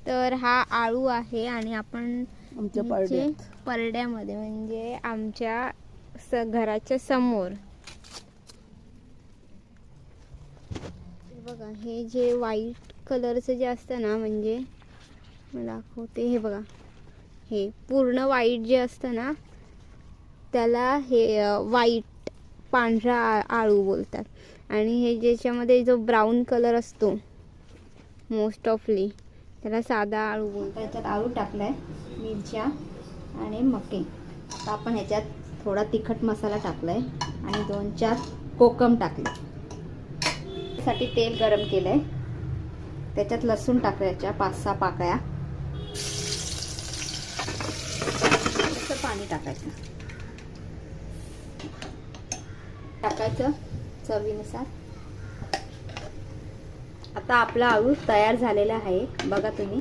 तर हा आळू आहे आणि आपण आमच्या परड्यामध्ये म्हणजे आमच्या घराच्या समोर बघा, हे जे व्हाईट कलरचं जे असतं ना, म्हणजे मला दाखवते, हे बघा, हे पूर्ण व्हाईट जे असतं ना त्याला हे व्हाईट पांढरा आळू बोलतात. आणि हे ज्याच्यामध्ये जो ब्राऊन कलर असतो मोस्ट ऑफली त्याला साधा आळू बोलतात. याच्यात आळू टाकलाय, मिरच्या आणि मके. आता आपण ह्याच्यात थोडा तिखट मसाला टाकलाय आणि 2-4 कोकम टाकले. साठी तेल गरम केलंय, त्याच्यात लसूण टाकायच्या 5-6 पाकळ्या. असं पाणी टाकायचं चवीनुसार. आता आपला आळू तयार झालेला आहे, बघा तुम्ही.